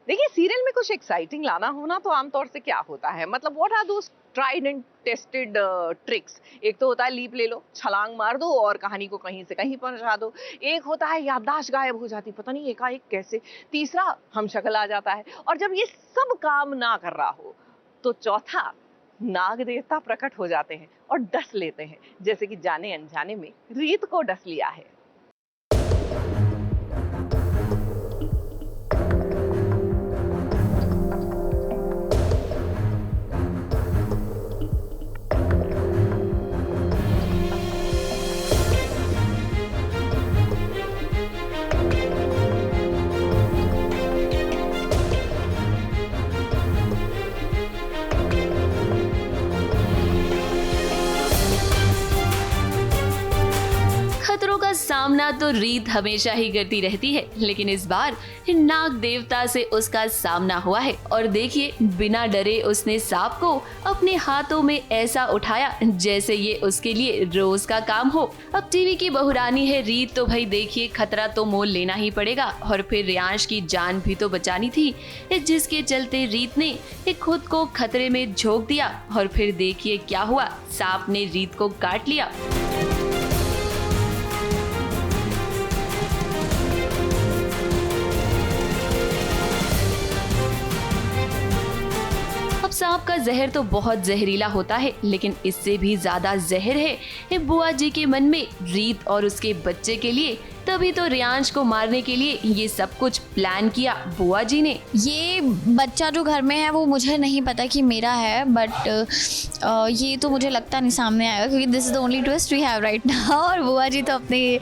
देखिए, सीरियल में कुछ एक्साइटिंग लाना हो ना, तो आमतौर से क्या होता है, मतलब what are those tried and tested tricks. एक तो होता है लीप ले लो, छलांग मार दो और कहानी को कहीं से कहीं पहुंचा दो। एक होता है याददाश्त गायब हो जाती, पता नहीं एकाएक कैसे। तीसरा हमशक्ल आ जाता है। और जब ये सब काम ना कर रहा हो, तो चौथा नाग देवता प्रकट हो जाते हैं और डस लेते हैं, जैसे कि जाने अनजाने में रीत को डस लिया है। खतरों का सामना तो रीत हमेशा ही करती रहती है, लेकिन इस बार नाग देवता से उसका सामना हुआ है। और देखिए, बिना डरे उसने सांप को अपने हाथों में ऐसा उठाया जैसे ये उसके लिए रोज का काम हो। अब टीवी की बहुरानी है रीत, तो भाई देखिए, खतरा तो मोल लेना ही पड़ेगा। और फिर रियांश की जान भी तो बचानी थी, जिसके चलते रीत ने खुद को खतरे में झोंक दिया। और फिर देखिए क्या हुआ, सांप ने रीत को काट लिया। सांप का जहर तो बहुत जहरीला होता है, लेकिन इससे भी ज्यादा जहर है बुआ जी के मन में रीत और उसके बच्चे के लिए। तभी तो रियांश को मारने के लिए ये सब कुछ प्लान किया बुआ जी ने। ये बच्चा जो घर में है वो मुझे नहीं पता कि मेरा है, बट ये तो मुझे लगता नहीं सामने आएगा, क्योंकि this is the only twist we have right now. और बुआ जी तो अपनी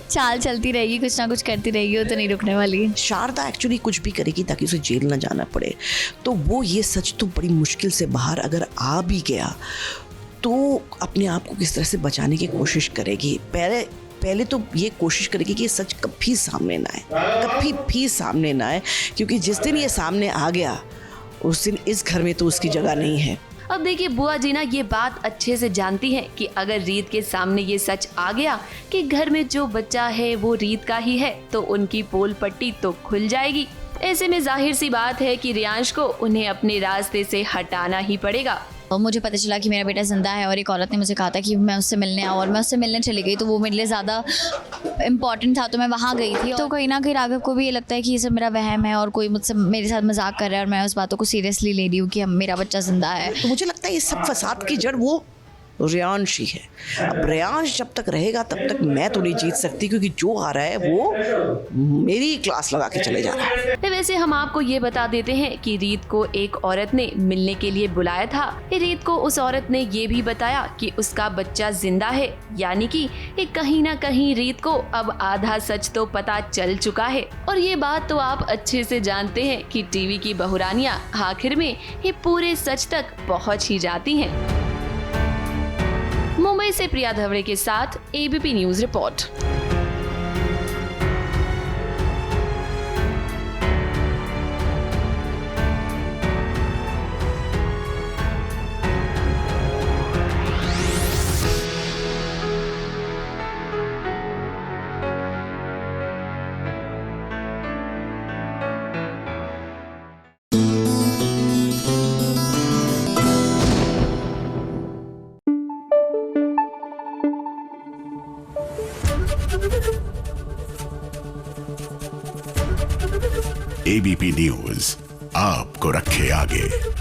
चाल चलती रहेगी, कुछ ना कुछ करती रहेगी, वो तो नहीं रुकने वाली। शारदा एक्चुअली कुछ भी करेगी ताकि उसे जेल ना जाना पड़े। तो वो ये सच तो बड़ी मुश्किल से बाहर अगर आ भी गया तो अपने आप को किस तरह से बचाने की कोशिश करेगी। पहले तो ये कोशिश करेगी कि ये सच कभी सामने ना आए, कभी भी सामने ना आए, क्योंकि जिस दिन ये सामने आ गया उस दिन इस घर में तो उसकी जगह नहीं है। अब देखिए, बुआ जी ना ये बात अच्छे से जानती हैं कि अगर रीत के सामने ये सच आ गया कि घर में जो बच्चा है वो रीत का ही है, तो उनकी पोल पट्टी तो खुल जाएगी। ऐसे में जाहिर सी बात है कि रियांश को उन्हें अपने रास्ते से हटाना ही पड़ेगा। और मुझे पता चला कि मेरा बेटा जिंदा है और एक औरत ने मुझे कहा था कि मैं उससे मिलने आऊँ, और मैं उससे मिलने चली गई, तो वो मेरे लिए ज़्यादा इम्पॉर्टेंट था, तो मैं वहाँ गई थी। तो कहीं ना कहीं राघव को भी ये लगता है कि ये सब मेरा वहम है और कोई मुझसे मेरे साथ मजाक कर रहा है, और मैं उस बातों को सीरियसली ले रही हूँ कि मेरा बच्चा जिंदा है। तो मुझे लगता है ये सब फसाद की जड़ वो रियांश ही है। अब रियांश जब तक रहेगा तब तक मैं तो नहीं जीत सकती, क्योंकि जो आ रहा है वो मेरी क्लास लगा के चले जा रहा है। वैसे हम आपको ये बता देते हैं कि रीत को एक औरत ने मिलने के लिए बुलाया था। रीत को उस औरत ने ये भी बताया कि उसका बच्चा जिंदा है, यानी कि कहीं ना कहीं रीत को अब आधा सच तो पता चल चुका है। और ये बात तो आप अच्छे से जानते हैं कि टीवी की बहुरानियां आखिर में ये पूरे सच तक पहुंच ही जाती हैं। मुंबई से प्रिया धवड़े के साथ ABP news report. ABP news आपको रखे आगे।